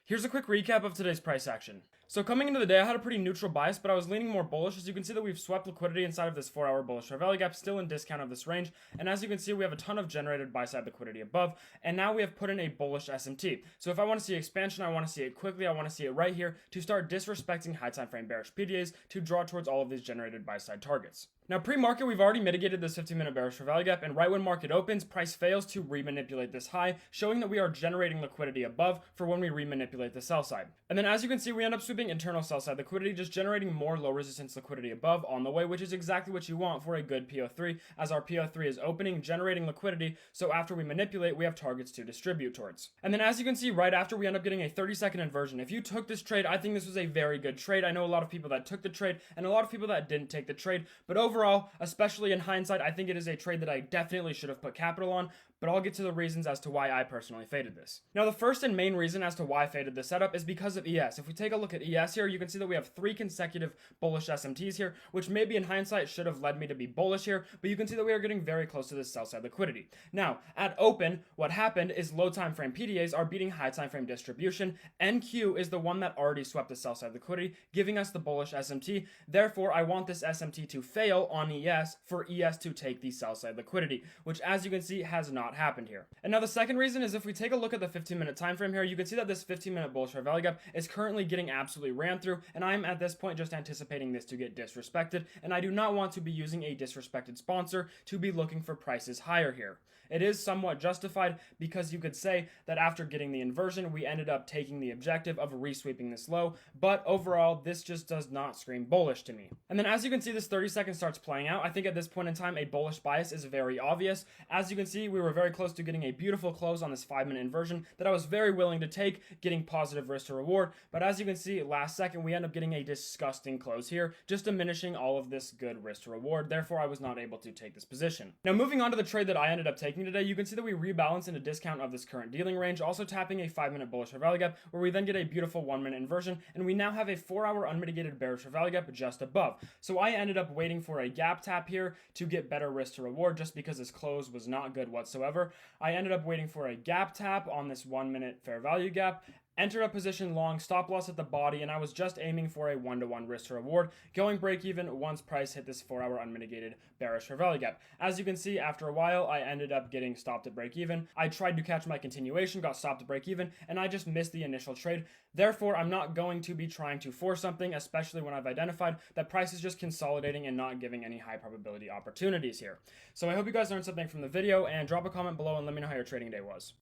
Here's a quick recap of today's price action. So coming into the day, I had a pretty neutral bias, but I was leaning more bullish. As you can see that we've swept liquidity inside of this 4-hour bullish fair value gap, still in discount of this range. And as you can see, we have a ton of generated buy-side liquidity above. And now we have put in a bullish SMT. So if I want to see expansion, I want to see it quickly. I want to see it right here to start disrespecting high time frame bearish PDAs to draw towards all of these generated buy-side targets. Now, pre-market, we've already mitigated this 15-minute bearish fair value gap, and right when market opens, price fails to remanipulate this high, showing that we are generating liquidity above for when we remanipulate the sell side. And then as you can see, we end up sweeping internal sell side liquidity, just generating more low resistance liquidity above on the way, which is exactly what you want for a good PO3, as our PO3 is opening, generating liquidity, so after we manipulate, we have targets to distribute towards. And then as you can see, right after, we end up getting a 30-second inversion. If you took this trade, I think this was a very good trade. I know a lot of people that took the trade, and a lot of people that didn't take the trade, but overall, especially in hindsight, I think it is a trade that I definitely should have put capital on, but I'll get to the reasons as to why I personally faded this. Now, the first and main reason as to why I faded this setup is because of ES. If we take a look at ES here, you can see that we have 3 consecutive bullish SMTs here, which maybe in hindsight should have led me to be bullish here, but you can see that we are getting very close to this sell side liquidity. Now, at open, what happened is low time frame PDAs are beating high time frame distribution. NQ is the one that already swept the sell side liquidity, giving us the bullish SMT. Therefore, I want this SMT to fail on ES for ES to take the sell side liquidity, which as you can see has not happened here. And now the second reason is if we take a look at the 15-minute time frame here, you can see that this 15-minute bullish fair value gap is currently getting absolutely ran through, and I am at this point just anticipating this to get disrespected, and I do not want to be using a disrespected sponsor to be looking for prices higher here. It is somewhat justified because you could say that after getting the inversion, we ended up taking the objective of resweeping this low, but overall, this just does not scream bullish to me. And then as you can see, this 30 seconds starts playing out. I think at this point in time, a bullish bias is very obvious. As you can see, we were very close to getting a beautiful close on this 5-minute inversion that I was very willing to take, getting positive risk to reward. But as you can see, last second, we end up getting a disgusting close here, just diminishing all of this good risk to reward. Therefore, I was not able to take this position. Now, moving on to the trade that I ended up taking today, you can see that we rebalance in a discount of this current dealing range, also tapping a 5-minute bullish fair value gap, where we then get a beautiful 1-minute inversion, and we now have a 4-hour unmitigated bearish fair value gap just above. So I ended up waiting for a gap tap here to get better risk to reward, just because this close was not good whatsoever. I ended up waiting for a gap tap on this 1-minute fair value gap, entered a position long, stop loss at the body, and I was just aiming for a 1-to-1 risk to reward, going break even once price hit this 4-hour unmitigated bearish fair value gap. As you can see, after a while, I ended up getting stopped at break even. I tried to catch my continuation, got stopped at break even, and I just missed the initial trade. Therefore, I'm not going to be trying to force something, especially when I've identified that price is just consolidating and not giving any high probability opportunities here. So I hope you guys learned something from the video, and drop a comment below and let me know how your trading day was.